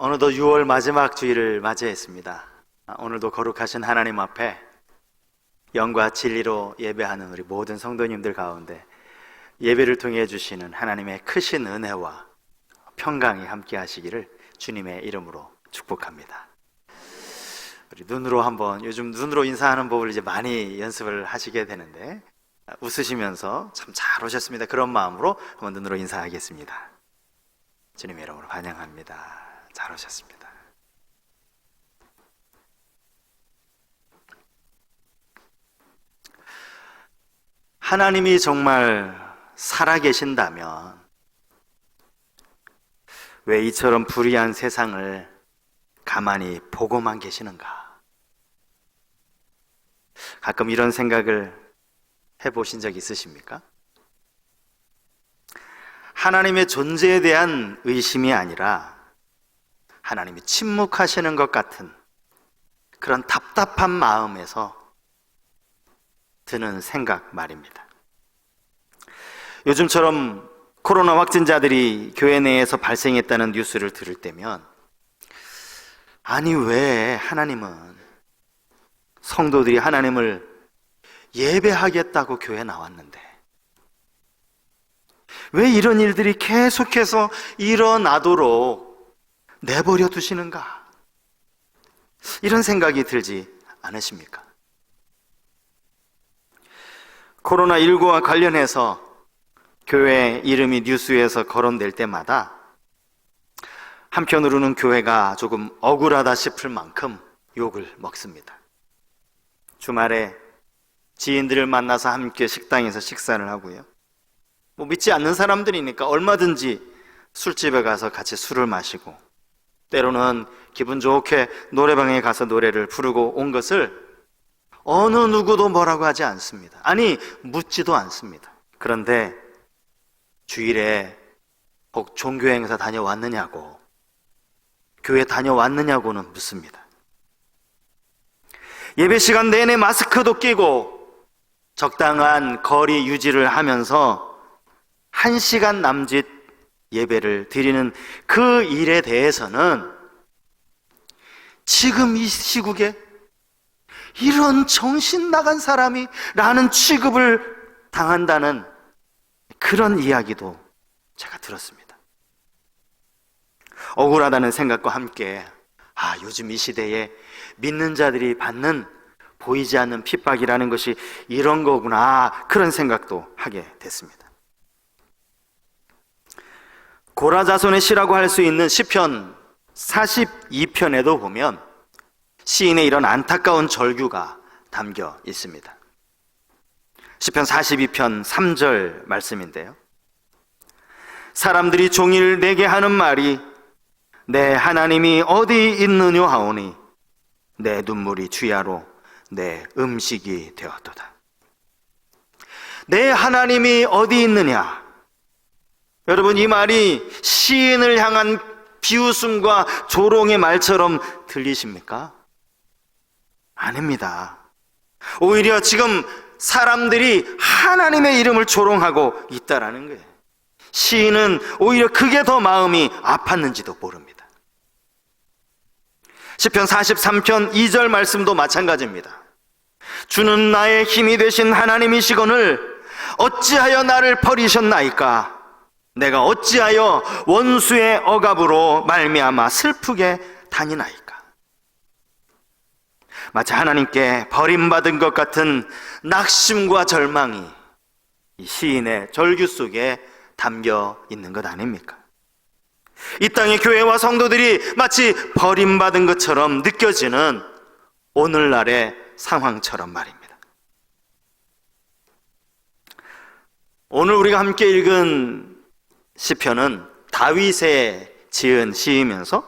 어느덧 6월 마지막 주일을 맞이했습니다. 오늘도 거룩하신 하나님 앞에 영과 진리로 예배하는 우리 모든 성도님들 가운데 예배를 통해 주시는 하나님의 크신 은혜와 평강이 함께 하시기를 주님의 이름으로 축복합니다. 우리 눈으로 한번, 요즘 눈으로 인사하는 법을 이제 많이 연습을 하시게 되는데, 웃으시면서 참 잘 오셨습니다, 그런 마음으로 한번 눈으로 인사하겠습니다. 주님의 이름으로 환영합니다. 잘 오셨습니다. 하나님이 정말 살아계신다면 왜 이처럼 불의한 세상을 가만히 보고만 계시는가? 가끔 이런 생각을 해보신 적 있으십니까? 하나님의 존재에 대한 의심이 아니라 하나님이 침묵하시는 것 같은 그런 답답한 마음에서 드는 생각 말입니다. 요즘처럼 코로나 확진자들이 교회 내에서 발생했다는 뉴스를 들을 때면, 아니 왜 하나님은, 성도들이 하나님을 예배하겠다고 교회에 나왔는데 왜 이런 일들이 계속해서 일어나도록 내버려 두시는가? 이런 생각이 들지 않으십니까? 코로나19와 관련해서 교회 이름이 뉴스에서 거론될 때마다 한편으로는 교회가 조금 억울하다 싶을 만큼 욕을 먹습니다. 주말에 지인들을 만나서 함께 식당에서 식사를 하고요, 믿지 않는 사람들이니까 얼마든지 술집에 가서 같이 술을 마시고, 때로는 기분 좋게 노래방에 가서 노래를 부르고 온 것을 어느 누구도 뭐라고 하지 않습니다. 아니, 묻지도 않습니다. 그런데 주일에 혹 종교 행사 다녀왔느냐고, 교회 다녀왔느냐고는 묻습니다. 예배 시간 내내 마스크도 끼고 적당한 거리 유지를 하면서 1시간 남짓 예배를 드리는 그 일에 대해서는 지금 이 시국에 이런 정신 나간 사람이 라는 취급을 당한다는 그런 이야기도 제가 들었습니다. 억울하다는 생각과 함께, 요즘 이 시대에 믿는 자들이 받는 보이지 않는 핍박이라는 것이 이런 거구나, 그런 생각도 하게 됐습니다. 고라자손의 시라고 할 수 있는 시편 42편에도 보면 시인의 이런 안타까운 절규가 담겨 있습니다. 시편 42편 3절 말씀인데요, 사람들이 종일 내게 하는 말이 내 하나님이 어디 있느냐 하오니 내 눈물이 주야로 내 음식이 되었도다. 내 하나님이 어디 있느냐? 여러분, 이 말이 시인을 향한 비웃음과 조롱의 말처럼 들리십니까? 아닙니다. 오히려 지금 사람들이 하나님의 이름을 조롱하고 있다라는 거예요. 시인은 오히려 그게 더 마음이 아팠는지도 모릅니다. 시편 43편 2절 말씀도 마찬가지입니다. 주는 나의 힘이 되신 하나님이시거늘 어찌하여 나를 버리셨나이까? 내가 어찌하여 원수의 억압으로 말미암아 슬프게 다니나이까? 마치 하나님께 버림받은 것 같은 낙심과 절망이 이 시인의 절규 속에 담겨 있는 것 아닙니까? 이 땅의 교회와 성도들이 마치 버림받은 것처럼 느껴지는 오늘날의 상황처럼 말입니다. 오늘 우리가 함께 읽은 시편은 다윗의 지은 시이면서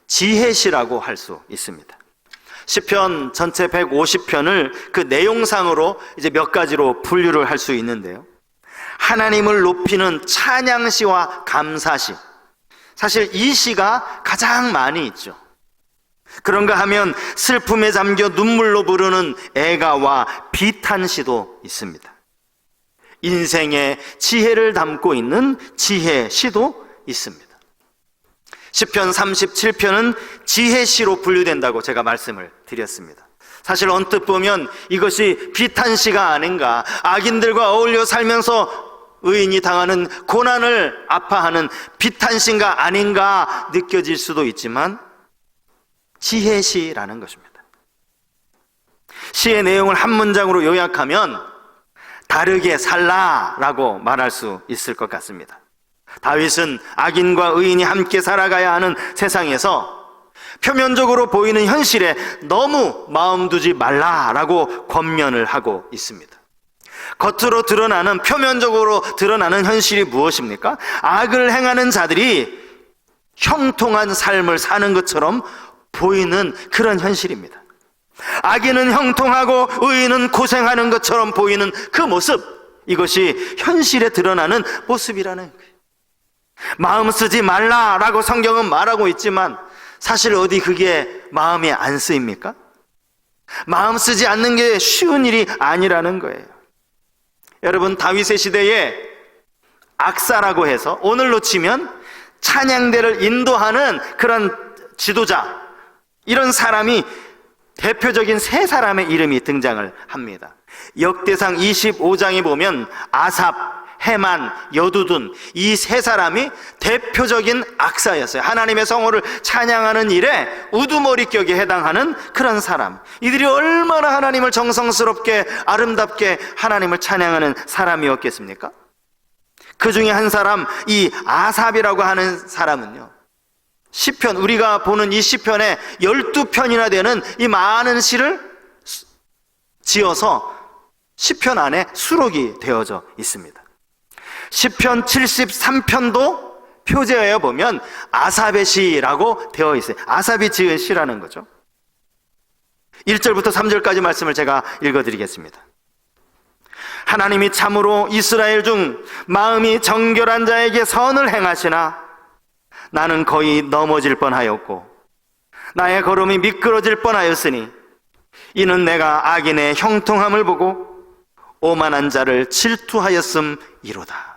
지혜시라고 할 수 있습니다. 시편 전체 150편을 그 내용상으로 이제 몇 가지로 분류를 할 수 있는데요, 하나님을 높이는 찬양시와 감사시, 사실 이 시가 가장 많이 있죠. 그런가 하면 슬픔에 잠겨 눈물로 부르는 애가와 비탄시도 있습니다. 인생의 지혜를 담고 있는 지혜시도 있습니다. 시편 37편은 지혜시로 분류된다고 제가 말씀을 드렸습니다. 사실 언뜻 보면 이것이 비탄시가 아닌가, 악인들과 어울려 살면서 의인이 당하는 고난을 아파하는 비탄시가 아닌가 느껴질 수도 있지만 지혜시라는 것입니다. 시의 내용을 한 문장으로 요약하면 다르게 살라라고 말할 수 있을 것 같습니다. 다윗은 악인과 의인이 함께 살아가야 하는 세상에서 표면적으로 보이는 현실에 너무 마음 두지 말라라고 권면을 하고 있습니다. 겉으로 드러나는, 표면적으로 드러나는 현실이 무엇입니까? 악을 행하는 자들이 형통한 삶을 사는 것처럼 보이는 그런 현실입니다. 악인은 형통하고 의인은 고생하는 것처럼 보이는 그 모습, 이것이 현실에 드러나는 모습이라는 거예요. 마음 쓰지 말라라고 성경은 말하고 있지만 사실 어디 그게 마음에 안 쓰입니까? 마음 쓰지 않는 게 쉬운 일이 아니라는 거예요. 여러분, 다윗의 시대에 악사라고 해서 오늘로 치면 찬양대를 인도하는 그런 지도자, 이런 사람이 대표적인 세 사람의 이름이 등장을 합니다. 역대상 25장에 보면 아삽, 헤만, 여두둔, 이 세 사람이 대표적인 악사였어요. 하나님의 성호를 찬양하는 일에 우두머리격에 해당하는 그런 사람, 이들이 얼마나 하나님을 정성스럽게 아름답게 하나님을 찬양하는 사람이었겠습니까? 그 중에 한 사람, 이 아삽이라고 하는 사람은요, 시편, 우리가 보는 이 시편에 12편이나 되는 이 많은 시를 지어서 시편 안에 수록이 되어져 있습니다. 시편 73편도 표제하여 보면 아삽의 시라고 되어 있어요. 아삽이 지은 시라는 거죠. 1절부터 3절까지 말씀을 제가 읽어드리겠습니다. 하나님이 참으로 이스라엘 중 마음이 정결한 자에게 선을 행하시나 나는 거의 넘어질 뻔하였고 나의 걸음이 미끄러질 뻔하였으니 이는 내가 악인의 형통함을 보고 오만한 자를 질투하였음이로다.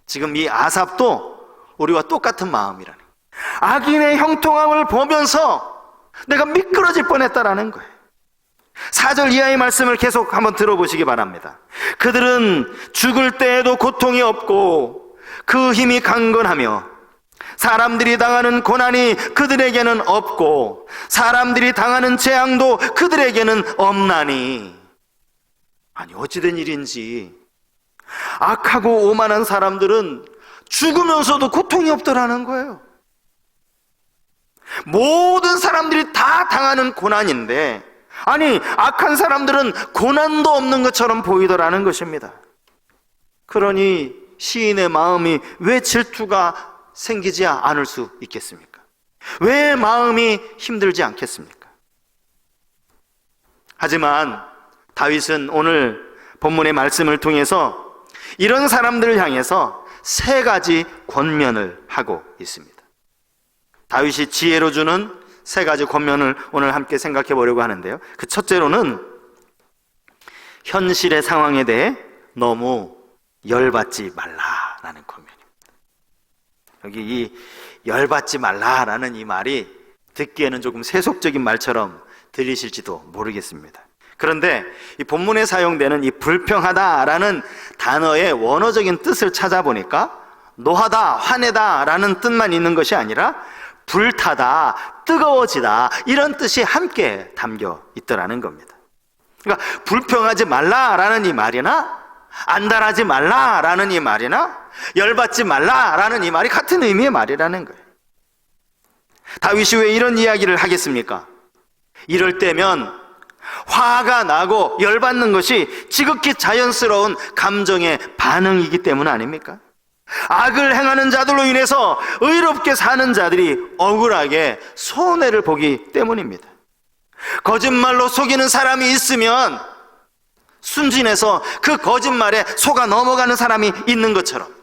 지금 이 아삽도 우리와 똑같은 마음이라는, 악인의 형통함을 보면서 내가 미끄러질 뻔했다라는 거예요. 4절 이하의 말씀을 계속 한번 들어보시기 바랍니다. 그들은 죽을 때에도 고통이 없고 그 힘이 강건하며 사람들이 당하는 고난이 그들에게는 없고 사람들이 당하는 재앙도 그들에게는 없나니. 아니, 어찌된 일인지 악하고 오만한 사람들은 죽으면서도 고통이 없더라는 거예요. 모든 사람들이 다 당하는 고난인데, 아니, 악한 사람들은 고난도 없는 것처럼 보이더라는 것입니다. 그러니 시인의 마음이 왜 질투가 생기지 않을 수 있겠습니까? 왜 마음이 힘들지 않겠습니까? 하지만 다윗은 오늘 본문의 말씀을 통해서 이런 사람들을 향해서 세 가지 권면을 하고 있습니다. 다윗이 지혜로 주는 세 가지 권면을 오늘 함께 생각해 보려고 하는데요. 그 첫째로는 현실의 상황에 대해 너무 열받지 말라라는 권면입니다. 여기 이 열받지 말라라는 이 말이 듣기에는 조금 세속적인 말처럼 들리실지도 모르겠습니다. 그런데 이 본문에 사용되는 이 불평하다라는 단어의 원어적인 뜻을 찾아보니까 노하다, 화내다라는 뜻만 있는 것이 아니라 불타다, 뜨거워지다, 이런 뜻이 함께 담겨 있더라는 겁니다. 그러니까 불평하지 말라라는 이 말이나 안달하지 말라라는 이 말이나 열받지 말라라는 이 말이 같은 의미의 말이라는 거예요. 다윗이 왜 이런 이야기를 하겠습니까? 이럴 때면 화가 나고 열받는 것이 지극히 자연스러운 감정의 반응이기 때문 아닙니까? 악을 행하는 자들로 인해서 의롭게 사는 자들이 억울하게 손해를 보기 때문입니다. 거짓말로 속이는 사람이 있으면 순진해서 그 거짓말에 속아 넘어가는 사람이 있는 것처럼,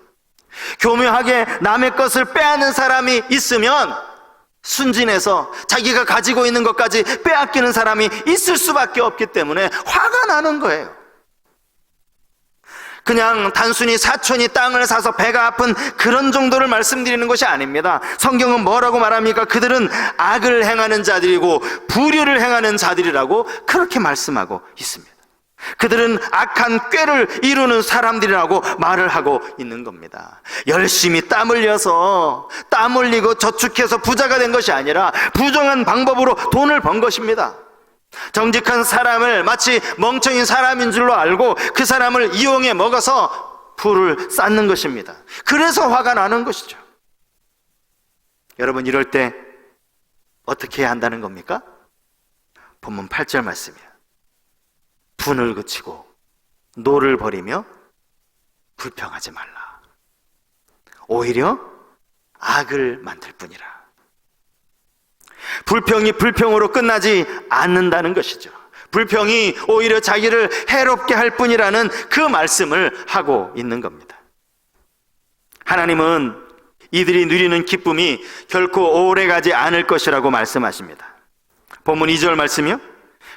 교묘하게 남의 것을 빼앗는 사람이 있으면 순진해서 자기가 가지고 있는 것까지 빼앗기는 사람이 있을 수밖에 없기 때문에 화가 나는 거예요. 그냥 단순히 사촌이 땅을 사서 배가 아픈 그런 정도를 말씀드리는 것이 아닙니다. 성경은 뭐라고 말합니까? 그들은 악을 행하는 자들이고 불의를 행하는 자들이라고 그렇게 말씀하고 있습니다. 그들은 악한 꾀를 이루는 사람들이라고 말을 하고 있는 겁니다. 열심히 땀 흘려서 땀 흘리고 저축해서 부자가 된 것이 아니라 부정한 방법으로 돈을 번 것입니다. 정직한 사람을 마치 멍청인 사람인 줄로 알고 그 사람을 이용해 먹어서 부를 쌓는 것입니다. 그래서 화가 나는 것이죠. 여러분, 이럴 때 어떻게 해야 한다는 겁니까? 본문 8절 말씀이에요. 분을 그치고 노를 버리며 불평하지 말라. 오히려 악을 만들 뿐이라. 불평이 불평으로 끝나지 않는다는 것이죠. 불평이 오히려 자기를 해롭게 할 뿐이라는 그 말씀을 하고 있는 겁니다. 하나님은 이들이 누리는 기쁨이 결코 오래가지 않을 것이라고 말씀하십니다. 본문 2절 말씀이요.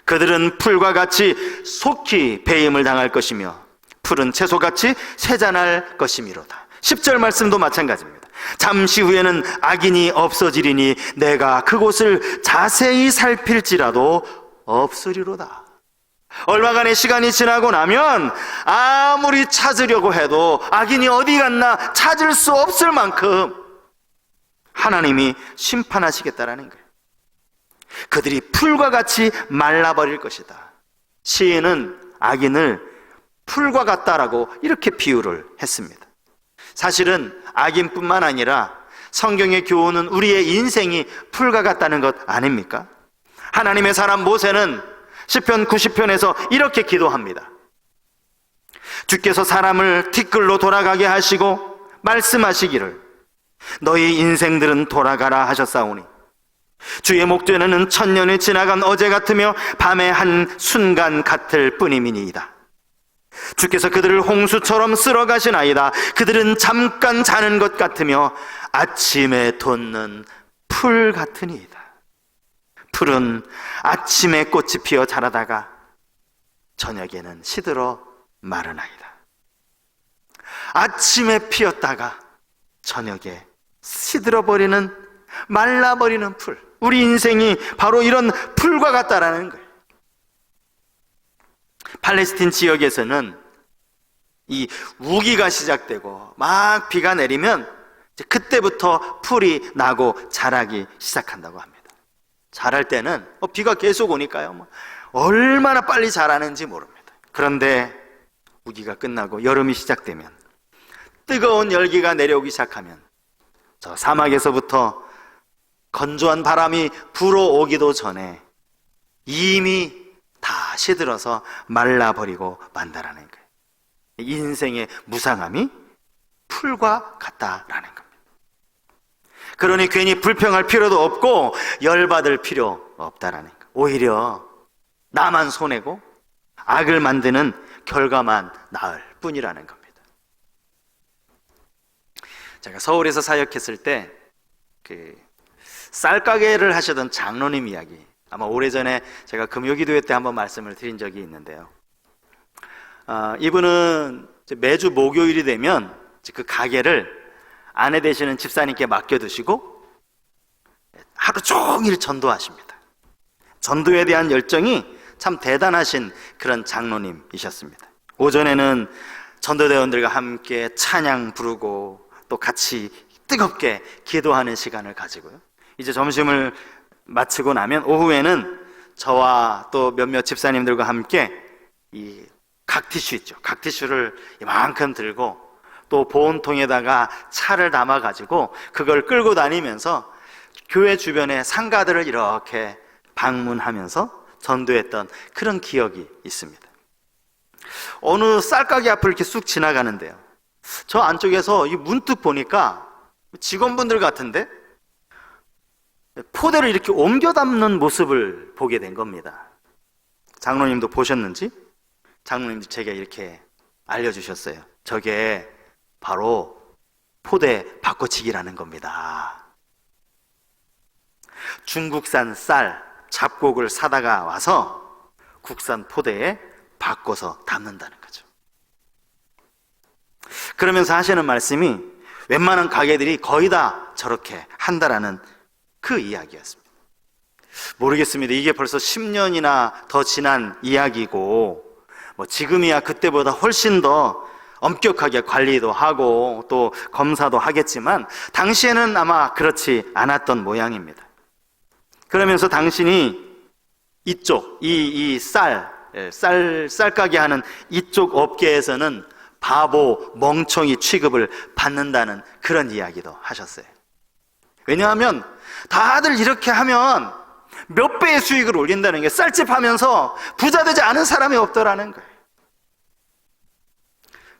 그들은 풀과 같이 속히 배임을 당할 것이며 풀은 채소같이 쇠잔할 것이미로다. 10절 말씀도 마찬가지입니다. 잠시 후에는 악인이 없어지리니 내가 그곳을 자세히 살필지라도 없으리로다. 얼마간의 시간이 지나고 나면 아무리 찾으려고 해도 악인이 어디 갔나 찾을 수 없을 만큼 하나님이 심판하시겠다라는 거예요. 그들이 풀과 같이 말라버릴 것이다. 시인은 악인을 풀과 같다라고 이렇게 비유를 했습니다. 사실은 악인뿐만 아니라 성경의 교훈은 우리의 인생이 풀과 같다는 것 아닙니까? 하나님의 사람 모세는 시편 90편에서 이렇게 기도합니다. 주께서 사람을 티끌로 돌아가게 하시고 말씀하시기를 너희 인생들은 돌아가라 하셨사오니 주의 목전에는 천년이 지나간 어제 같으며 밤의 한 순간 같을 뿐이니이다. 주께서 그들을 홍수처럼 쓸어가시나이다. 그들은 잠깐 자는 것 같으며 아침에 돋는 풀 같으니이다. 풀은 아침에 꽃이 피어 자라다가 저녁에는 시들어 마르나이다. 아침에 피었다가 저녁에 시들어버리는, 말라버리는 풀. 우리 인생이 바로 이런 풀과 같다라는 거예요. 팔레스틴 지역에서는 이 우기가 시작되고 막 비가 내리면 그때부터 풀이 나고 자라기 시작한다고 합니다. 자랄 때는 비가 계속 오니까요, 얼마나 빨리 자라는지 모릅니다. 그런데 우기가 끝나고 여름이 시작되면, 뜨거운 열기가 내려오기 시작하면 저 사막에서부터 건조한 바람이 불어오기도 전에 이미 다 시들어서 말라버리고 만다라는 거예요. 인생의 무상함이 풀과 같다라는 겁니다. 그러니 괜히 불평할 필요도 없고 열받을 필요 없다라는 거예요. 오히려 나만 손해고 악을 만드는 결과만 나을 뿐이라는 겁니다. 제가 서울에서 사역했을 때 쌀가게를 하시던 장로님 이야기, 아마 오래전에 제가 금요기도회 때 한번 말씀을 드린 적이 있는데요. 이분은 매주 목요일이 되면 그 가게를 아내 되시는 집사님께 맡겨두시고 하루 종일 전도하십니다. 전도에 대한 열정이 참 대단하신 그런 장로님이셨습니다. 오전에는 전도대원들과 함께 찬양 부르고 또 같이 뜨겁게 기도하는 시간을 가지고요. 이제 점심을 마치고 나면 오후에는 저와 또 몇몇 집사님들과 함께 이 각티슈 있죠. 각티슈를 이만큼 들고 또 보온통에다가 차를 담아가지고 그걸 끌고 다니면서 교회 주변의 상가들을 이렇게 방문하면서 전도했던 그런 기억이 있습니다. 어느 쌀가게 앞을 이렇게 쑥 지나가는데요, 저 안쪽에서 문득 보니까 직원분들 같은데 포대를 이렇게 옮겨 담는 모습을 보게 된 겁니다. 장로님도 보셨는지 장로님도 제게 이렇게 알려주셨어요. 저게 바로 포대 바꿔치기라는 겁니다. 중국산 쌀 잡곡을 사다가 와서 국산 포대에 바꿔서 담는다는 거죠. 그러면서 하시는 말씀이 웬만한 가게들이 거의 다 저렇게 한다라는 그 이야기였습니다. 모르겠습니다. 이게 벌써 10년이나 더 지난 이야기고, 지금이야 그때보다 훨씬 더 엄격하게 관리도 하고 또 검사도 하겠지만, 당시에는 아마 그렇지 않았던 모양입니다. 그러면서 당신이 이쪽, 쌀 가게 하는 이쪽 업계에서는 바보, 멍청이 취급을 받는다는 그런 이야기도 하셨어요. 왜냐하면 다들 이렇게 하면 몇 배의 수익을 올린다는 게, 쌀집 하면서 부자 되지 않은 사람이 없더라는 거예요.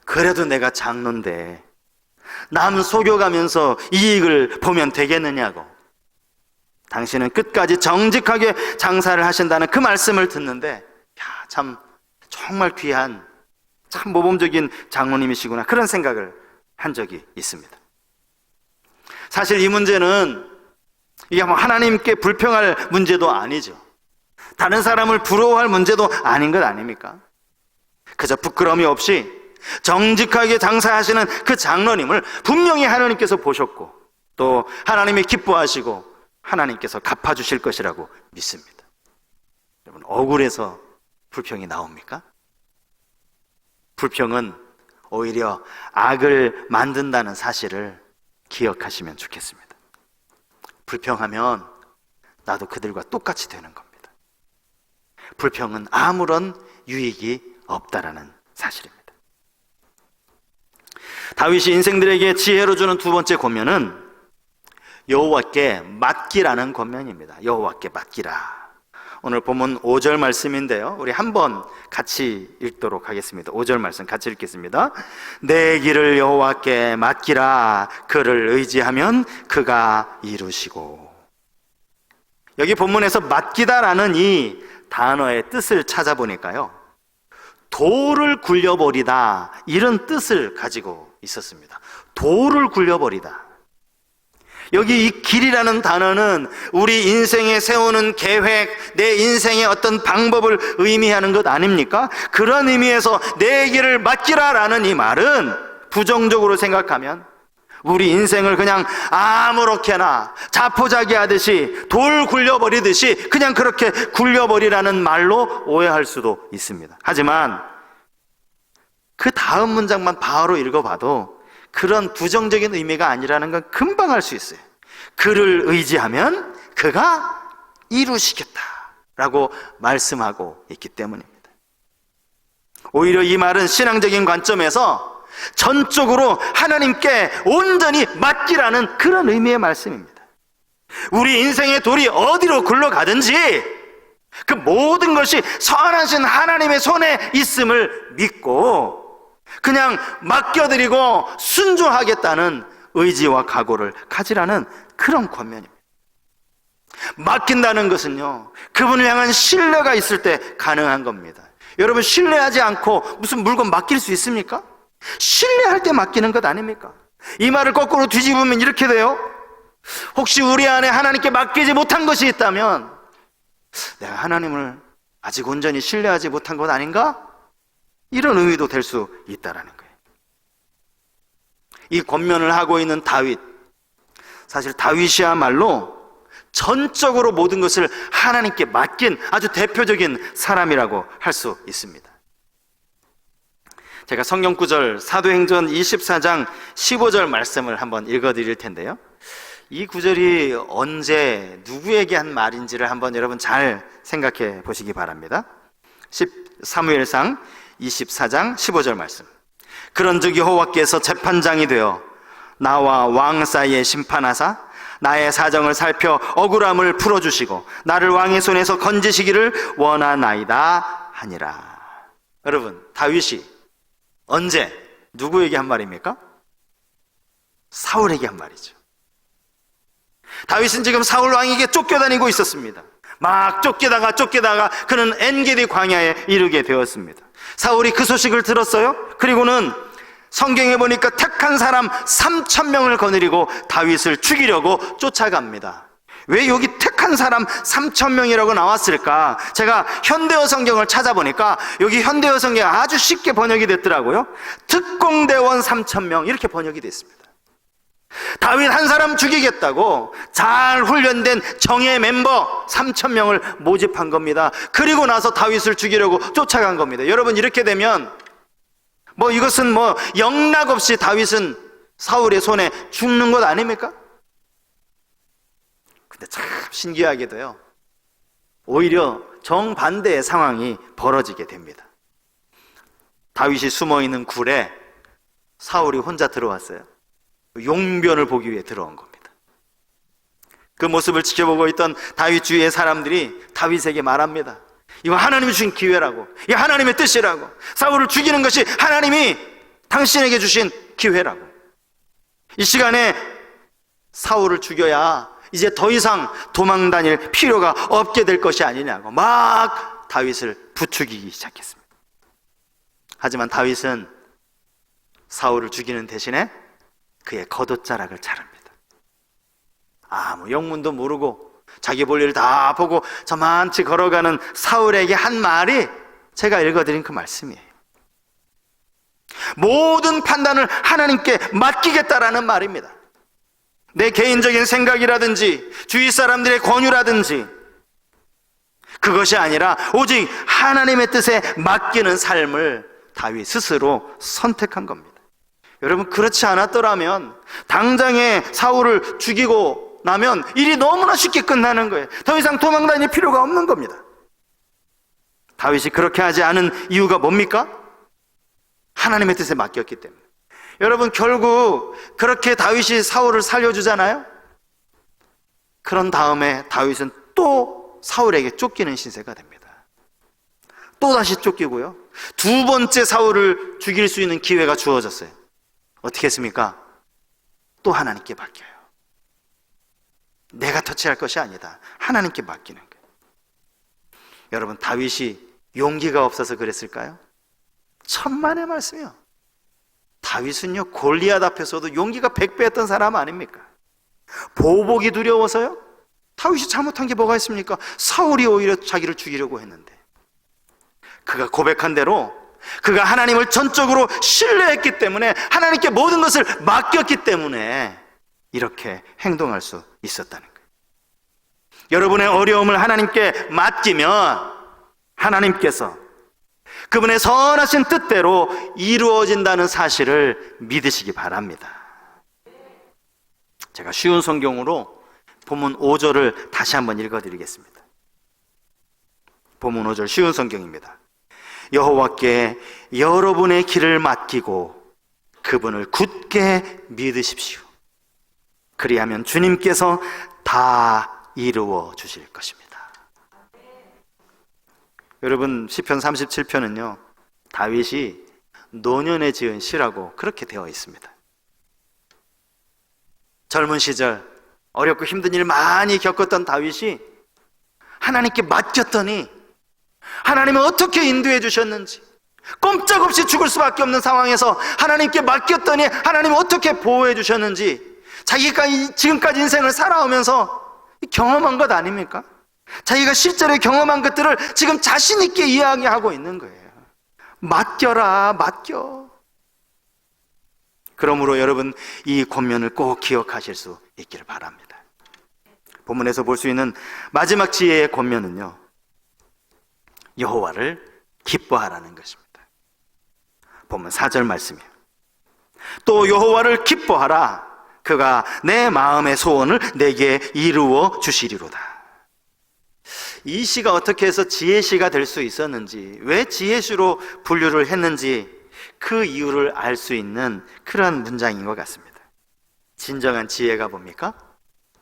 그래도 내가 장로인데 남 속여가면서 이익을 보면 되겠느냐고. 당신은 끝까지 정직하게 장사를 하신다는 그 말씀을 듣는데, 참 정말 귀한, 참 모범적인 장로님이시구나, 그런 생각을 한 적이 있습니다. 사실 이 문제는 이게 하나님께 불평할 문제도 아니죠. 다른 사람을 부러워할 문제도 아닌 것 아닙니까? 그저 부끄러움이 없이 정직하게 장사하시는 그 장로님을 분명히 하나님께서 보셨고, 또 하나님이 기뻐하시고 하나님께서 갚아주실 것이라고 믿습니다. 여러분, 억울해서 불평이 나옵니까? 불평은 오히려 악을 만든다는 사실을 기억하시면 좋겠습니다. 불평하면 나도 그들과 똑같이 되는 겁니다. 불평은 아무런 유익이 없다라는 사실입니다. 다윗이 인생들에게 지혜로 주는 두 번째 권면은 여호와께 맡기라는 권면입니다. 여호와께 맡기라. 오늘 본문 5절 말씀인데요, 우리 한번 같이 읽도록 하겠습니다. 5절 말씀 같이 읽겠습니다. 내 길을 여호와께 맡기라. 그를 의지하면 그가 이루시고. 여기 본문에서 맡기다라는 이 단어의 뜻을 찾아보니까요, 돌을 굴려버리다, 이런 뜻을 가지고 있었습니다. 돌을 굴려버리다. 여기 이 길이라는 단어는 우리 인생에 세우는 계획, 내 인생의 어떤 방법을 의미하는 것 아닙니까? 그런 의미에서 내 길을 맡기라라는 이 말은 부정적으로 생각하면 우리 인생을 그냥 아무렇게나 자포자기하듯이 돌 굴려버리듯이 그냥 그렇게 굴려버리라는 말로 오해할 수도 있습니다. 하지만 그 다음 문장만 바로 읽어봐도 그런 부정적인 의미가 아니라는 건 금방 알 수 있어요. 그를 의지하면 그가 이루시겠다라고 말씀하고 있기 때문입니다. 오히려 이 말은 신앙적인 관점에서 전적으로 하나님께 온전히 맡기라는 그런 의미의 말씀입니다. 우리 인생의 돌이 어디로 굴러가든지 그 모든 것이 선하신 하나님의 손에 있음을 믿고 그냥 맡겨드리고 순종하겠다는 의지와 각오를 가지라는 그런 권면입니다. 맡긴다는 것은요, 그분을 향한 신뢰가 있을 때 가능한 겁니다. 여러분, 신뢰하지 않고 무슨 물건 맡길 수 있습니까? 신뢰할 때 맡기는 것 아닙니까? 이 말을 거꾸로 뒤집으면 이렇게 돼요. 혹시 우리 안에 하나님께 맡기지 못한 것이 있다면 내가 하나님을 아직 온전히 신뢰하지 못한 것 아닌가? 이런 의미도 될 수 있다라는 거예요. 이 권면을 하고 있는 다윗, 사실 다윗이야말로 전적으로 모든 것을 하나님께 맡긴 아주 대표적인 사람이라고 할 수 있습니다. 제가 성경 구절 사도행전 24장 15절 말씀을 한번 읽어드릴 텐데요, 이 구절이 언제 누구에게 한 말인지를 한번 여러분 잘 생각해 보시기 바랍니다. 사무엘상 24장 15절 말씀. 그런즉 여호와께서 재판장이 되어 나와 왕 사이에 심판하사 나의 사정을 살펴 억울함을 풀어주시고 나를 왕의 손에서 건지시기를 원하나이다 하니라. 여러분, 다윗이 언제 누구에게 한 말입니까? 사울에게 한 말이죠. 다윗은 지금 사울 왕에게 쫓겨다니고 있었습니다. 막 쫓기다가 그는 엔게디 광야에 이르게 되었습니다. 사울이 그 소식을 들었어요. 그리고는 성경에 보니까 택한 사람 3,000명을 거느리고 다윗을 죽이려고 쫓아갑니다. 왜 여기 택한 한 사람 3,000명이라고 나왔을까? 제가 현대어 성경을 찾아보니까 여기 현대어 성경이 아주 쉽게 번역이 됐더라고요. 특공대원 3,000명 이렇게 번역이 됐습니다. 다윗 한 사람 죽이겠다고 잘 훈련된 정예 멤버 3,000명을 모집한 겁니다. 그리고 나서 다윗을 죽이려고 쫓아간 겁니다. 여러분, 이렇게 되면 이것은 영락 없이 다윗은 사울의 손에 죽는 것 아닙니까? 근데 참 신기하게도요, 오히려 정반대의 상황이 벌어지게 됩니다. 다윗이 숨어있는 굴에 사울이 혼자 들어왔어요. 용변을 보기 위해 들어온 겁니다. 그 모습을 지켜보고 있던 다윗 주위의 사람들이 다윗에게 말합니다. 이거 하나님이 주신 기회라고, 이게 하나님의 뜻이라고, 사울을 죽이는 것이 하나님이 당신에게 주신 기회라고, 이 시간에 사울을 죽여야 이제 더 이상 도망 다닐 필요가 없게 될 것이 아니냐고 막 다윗을 부추기기 시작했습니다. 하지만 다윗은 사울을 죽이는 대신에 그의 겉옷자락을 자릅니다. 아무 영문도 모르고 자기 볼 일 다 보고 저만치 걸어가는 사울에게 한 말이 제가 읽어드린 그 말씀이에요. 모든 판단을 하나님께 맡기겠다라는 말입니다. 내 개인적인 생각이라든지 주위 사람들의 권유라든지 그것이 아니라 오직 하나님의 뜻에 맡기는 삶을 다윗 스스로 선택한 겁니다. 여러분, 그렇지 않았더라면 당장에 사울을 죽이고 나면 일이 너무나 쉽게 끝나는 거예요. 더 이상 도망 다닐 필요가 없는 겁니다. 다윗이 그렇게 하지 않은 이유가 뭡니까? 하나님의 뜻에 맡겼기 때문에. 여러분, 결국 그렇게 다윗이 사울을 살려주잖아요. 그런 다음에 다윗은 또 사울에게 쫓기는 신세가 됩니다. 또 다시 쫓기고요, 두 번째 사울을 죽일 수 있는 기회가 주어졌어요. 어떻게 했습니까? 또 하나님께 맡겨요. 내가 터치할 것이 아니다, 하나님께 맡기는 거예요. 여러분, 다윗이 용기가 없어서 그랬을까요? 천만의 말씀이요. 다윗은요, 골리앗 앞에서도 용기가 100배였던 사람 아닙니까? 보복이 두려워서요? 다윗이 잘못한 게 뭐가 있습니까? 사울이 오히려 자기를 죽이려고 했는데, 그가 고백한 대로 그가 하나님을 전적으로 신뢰했기 때문에, 하나님께 모든 것을 맡겼기 때문에 이렇게 행동할 수 있었다는 거예요. 여러분의 어려움을 하나님께 맡기면 하나님께서 그분의 선하신 뜻대로 이루어진다는 사실을 믿으시기 바랍니다. 제가 쉬운 성경으로 본문 5절을 다시 한번 읽어드리겠습니다. 본문 5절 쉬운 성경입니다. 여호와께 여러분의 길을 맡기고 그분을 굳게 믿으십시오. 그리하면 주님께서 다 이루어 주실 것입니다. 여러분, 시편 37편은요 다윗이 노년에 지은 시라고 그렇게 되어 있습니다. 젊은 시절 어렵고 힘든 일 많이 겪었던 다윗이 하나님께 맡겼더니 하나님은 어떻게 인도해 주셨는지, 꼼짝없이 죽을 수밖에 없는 상황에서 하나님께 맡겼더니 하나님은 어떻게 보호해 주셨는지, 자기가 지금까지 인생을 살아오면서 경험한 것 아닙니까? 자기가 실제로 경험한 것들을 지금 자신 있게 이야기하고 있는 거예요. 맡겨라, 맡겨. 그러므로 여러분, 이 권면을 꼭 기억하실 수 있기를 바랍니다. 본문에서 볼 수 있는 마지막 지혜의 권면은요, 여호와를 기뻐하라는 것입니다. 본문 4절 말씀이에요. 또 여호와를 기뻐하라. 그가 내 마음의 소원을 내게 이루어 주시리로다. 이 시가 어떻게 해서 지혜시가 될 수 있었는지, 왜 지혜시로 분류를 했는지 그 이유를 알 수 있는 그런 문장인 것 같습니다. 진정한 지혜가 뭡니까?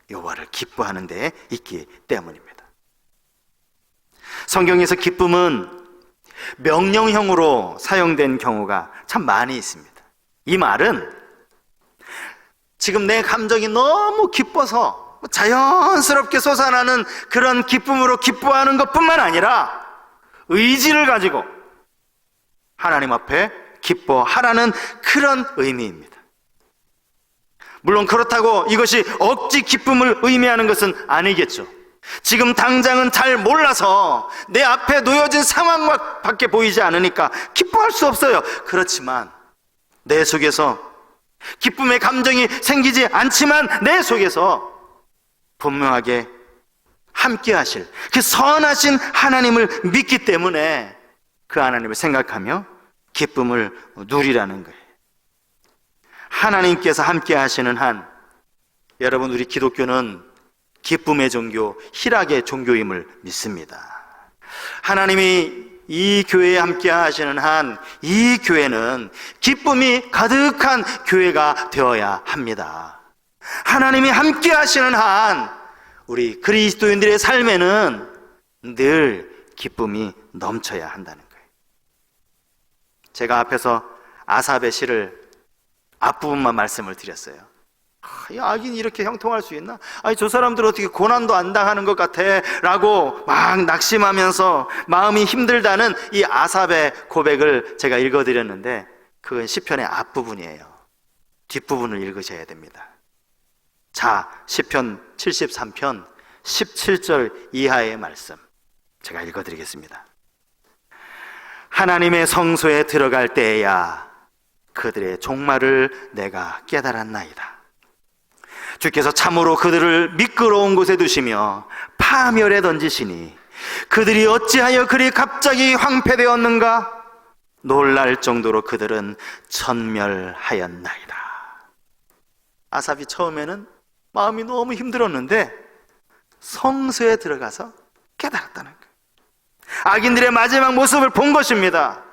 여호와를 기뻐하는 데에 있기 때문입니다. 성경에서 기쁨은 명령형으로 사용된 경우가 참 많이 있습니다. 이 말은 지금 내 감정이 너무 기뻐서 자연스럽게 솟아나는 그런 기쁨으로 기뻐하는 것뿐만 아니라 의지를 가지고 하나님 앞에 기뻐하라는 그런 의미입니다. 물론 그렇다고 이것이 억지 기쁨을 의미하는 것은 아니겠죠. 지금 당장은 잘 몰라서 내 앞에 놓여진 상황밖에 보이지 않으니까 기뻐할 수 없어요. 그렇지만 내 속에서 기쁨의 감정이 생기지 않지만 내 속에서 분명하게 함께 하실 그 선하신 하나님을 믿기 때문에 그 하나님을 생각하며 기쁨을 누리라는 거예요. 하나님께서 함께 하시는 한, 여러분, 우리 기독교는 기쁨의 종교, 희락의 종교임을 믿습니다. 하나님이 이 교회에 함께 하시는 한, 이 교회는 기쁨이 가득한 교회가 되어야 합니다. 하나님이 함께 하시는 한, 우리 그리스도인들의 삶에는 늘 기쁨이 넘쳐야 한다는 거예요. 제가 앞에서 아삽의 시를 앞부분만 말씀을 드렸어요. 이 악인이 이렇게 형통할 수 있나? 아니, 저 사람들 어떻게 고난도 안 당하는 것 같아? 라고 막 낙심하면서 마음이 힘들다는 이 아삽의 고백을 제가 읽어드렸는데, 그건 시편의 앞부분이에요. 뒷부분을 읽으셔야 됩니다. 자, 시편 73편 17절 이하의 말씀 제가 읽어드리겠습니다. 하나님의 성소에 들어갈 때에야 그들의 종말을 내가 깨달았나이다. 주께서 참으로 그들을 미끄러운 곳에 두시며 파멸에 던지시니 그들이 어찌하여 그리 갑자기 황폐되었는가? 놀랄 정도로 그들은 전멸하였나이다. 아삽이 처음에는 마음이 너무 힘들었는데 성소에 들어가서 깨달았다는 거예요. 악인들의 마지막 모습을 본 것입니다.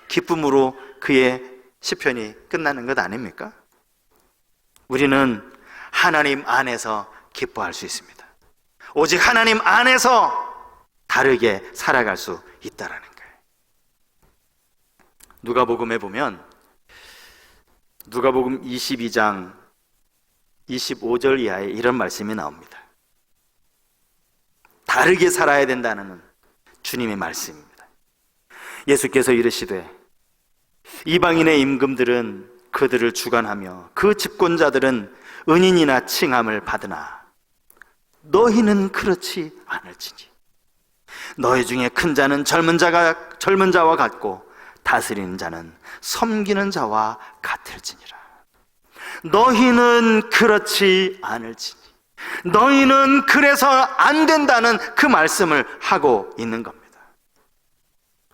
기쁨으로 그의 시편이 끝나는 것 아닙니까? 우리는 하나님 안에서 기뻐할 수 있습니다. 오직 하나님 안에서 다르게 살아갈 수 있다라는 거예요. 누가복음에 보면 누가복음 22장 25절 이하에 이런 말씀이 나옵니다. 다르게 살아야 된다는 주님의 말씀입니다. 예수께서 이르시되 이방인의 임금들은 그들을 주관하며 그 집권자들은 은인이나 칭함을 받으나 너희는 그렇지 않을지니 너희 중에 큰 자는 젊은 자와 같고 다스리는 자는 섬기는 자와 같을지니라. 너희는 그렇지 않을지니, 너희는 그래서 안 된다는 그 말씀을 하고 있는 겁니다.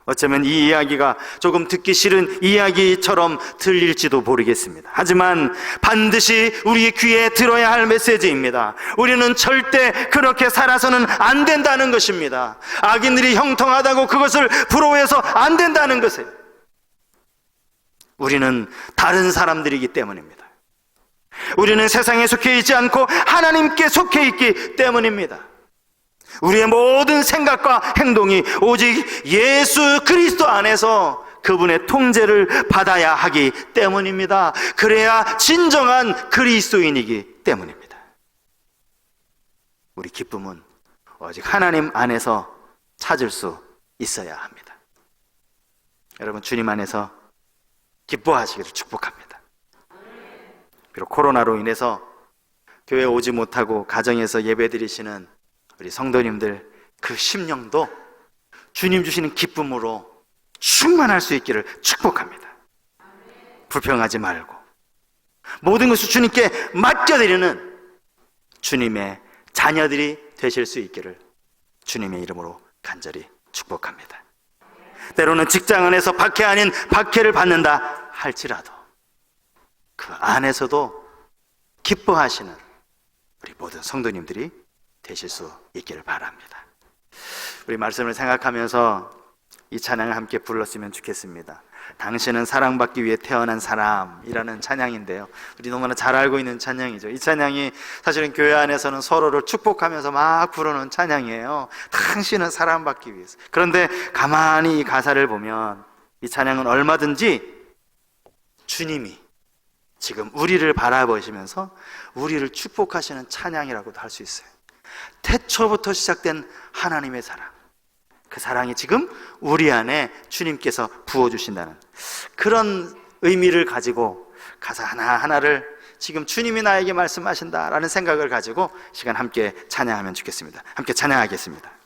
어쩌면 이 이야기가 조금 듣기 싫은 이야기처럼 들릴지도 모르겠습니다. 하지만 반드시 우리 귀에 들어야 할 메시지입니다. 우리는 절대 그렇게 살아서는 안 된다는 것입니다. 악인들이 형통하다고 그것을 부러워해서 안 된다는 것을, 우리는 다른 사람들이기 때문입니다. 우리는 세상에 속해 있지 않고 하나님께 속해 있기 때문입니다. 우리의 모든 생각과 행동이 오직 예수 그리스도 안에서 그분의 통제를 받아야 하기 때문입니다. 그래야 진정한 그리스도인이기 때문입니다. 우리 기쁨은 오직 하나님 안에서 찾을 수 있어야 합니다. 여러분, 주님 안에서 기뻐하시기를 축복합니다. 비록 코로나로 인해서 교회에 오지 못하고 가정에서 예배드리시는 우리 성도님들, 그 심령도 주님 주시는 기쁨으로 충만할 수 있기를 축복합니다. 불평하지 말고 모든 것을 주님께 맡겨드리는 주님의 자녀들이 되실 수 있기를 주님의 이름으로 간절히 축복합니다. 때로는 직장 안에서 박해 아닌 박해를 받는다 할지라도 그 안에서도 기뻐하시는 우리 모든 성도님들이 되실 수 있기를 바랍니다. 우리 말씀을 생각하면서 이 찬양을 함께 불렀으면 좋겠습니다. 당신은 사랑받기 위해 태어난 사람이라는 찬양인데요, 우리 너무나 잘 알고 있는 찬양이죠. 이 찬양이 사실은 교회 안에서는 서로를 축복하면서 막 부르는 찬양이에요. 당신은 사랑받기 위해서. 그런데 가만히 이 가사를 보면 이 찬양은 얼마든지 주님이 지금 우리를 바라보시면서 우리를 축복하시는 찬양이라고도 할 수 있어요. 태초부터 시작된 하나님의 사랑, 그 사랑이 지금 우리 안에 주님께서 부어주신다는 그런 의미를 가지고 가사 하나하나를 지금 주님이 나에게 말씀하신다라는 생각을 가지고 시간 함께 찬양하면 좋겠습니다. 함께 찬양하겠습니다.